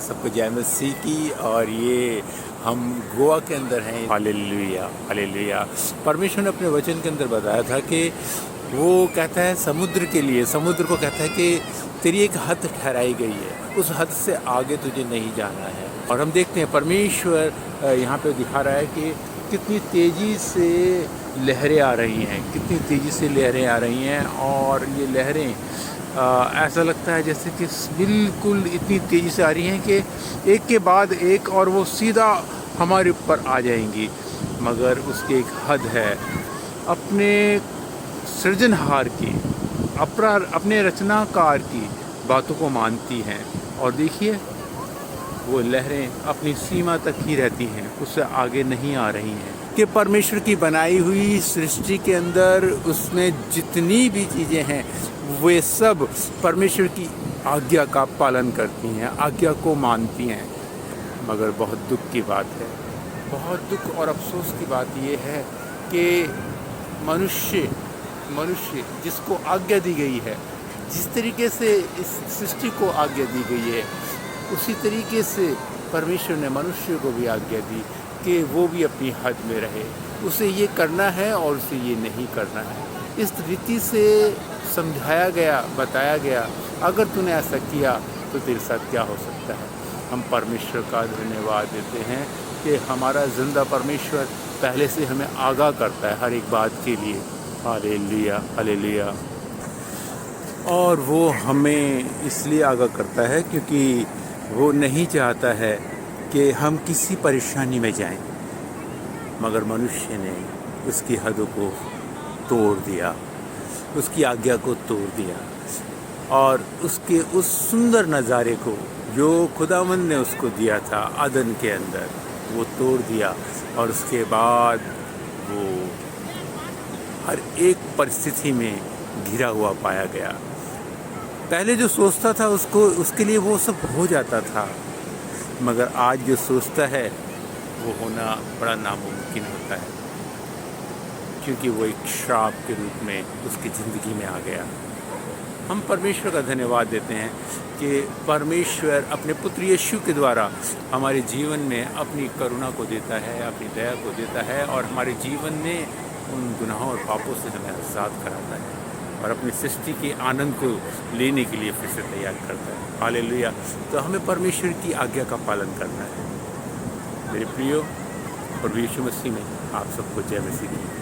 सबको जय मसीह की। और ये हम गोवा के अंदर हैं। Hallelujah hallelujah. परमेश्वर ने अपने वचन के अंदर बताया था कि वो कहता है समुद्र के लिए, समुद्र को कहता है कि तेरी एक हद ठहराई गई है, उस हद से आगे तुझे नहीं जाना है। और हम देखते हैं परमेश्वर यहाँ पे दिखा रहा है कि कितनी तेज़ी से लहरें आ रही हैं, कितनी तेज़ी से लहरें आ रही हैं। और ये लहरें ऐसा लगता है जैसे कि बिल्कुल इतनी तेज़ी से आ रही हैं कि एक के बाद एक, और वो सीधा हमारे ऊपर आ जाएंगी। मगर उसकी एक हद है। अपने सृजनहार की, अपने रचनाकार की बातों को मानती हैं। और देखिए वो लहरें अपनी सीमा तक ही रहती हैं, उससे आगे नहीं आ रही हैं। कि परमेश्वर की बनाई हुई सृष्टि के अंदर उसमें जितनी भी चीज़ें हैं वे सब परमेश्वर की आज्ञा का पालन करती हैं, आज्ञा को मानती हैं। मगर बहुत दुख की बात है, बहुत दुख और अफसोस की बात ये है कि मनुष्य जिसको आज्ञा दी गई है, जिस तरीके से इस सृष्टि को आज्ञा दी गई है, उसी तरीके से परमेश्वर ने मनुष्य को भी आज्ञा दी कि वो भी अपनी हद में रहे। उसे ये करना है और उसे ये नहीं करना है। इस रीति से समझाया गया, बताया गया, अगर तूने ऐसा किया तो तेरे साथ क्या हो सकता है। हम परमेश्वर का धन्यवाद देते हैं कि हमारा ज़िंदा परमेश्वर पहले से हमें आगाह करता है हर एक बात के लिए। Hallelujah hallelujah. और वो हमें इसलिए आगाह करता है क्योंकि वो नहीं चाहता है कि हम किसी परेशानी में जाएं। मगर मनुष्य ने उसकी हदों को तोड़ दिया, उसकी आज्ञा को तोड़ दिया, और उसके उस सुंदर नज़ारे को जो खुदावंद ने उसको दिया था अदन के अंदर, वो तोड़ दिया। और उसके बाद वो हर एक परिस्थिति में घिरा हुआ पाया गया। पहले जो सोचता था उसके लिए वो सब हो जाता था, मगर आज जो सोचता है वो होना बड़ा नामुमकिन होता है, क्योंकि वो एक श्राप के रूप में उसकी ज़िंदगी में आ गया। हम परमेश्वर का धन्यवाद देते हैं कि परमेश्वर अपने पुत्र यीशु के द्वारा हमारे जीवन में अपनी करुणा को देता है, अपनी दया को देता है, और हमारे जीवन में उन गुनाहों और पापों से हमें आज़ाद कराता है और अपनी सृष्टि के आनंद को लेने के लिए फिर से तैयार करता है। हालेलुया। तो हमें परमेश्वर की आज्ञा का पालन करना है। मेरे प्रियो, प्रभु यीशु मसीह में आप सबको जय मसीह की।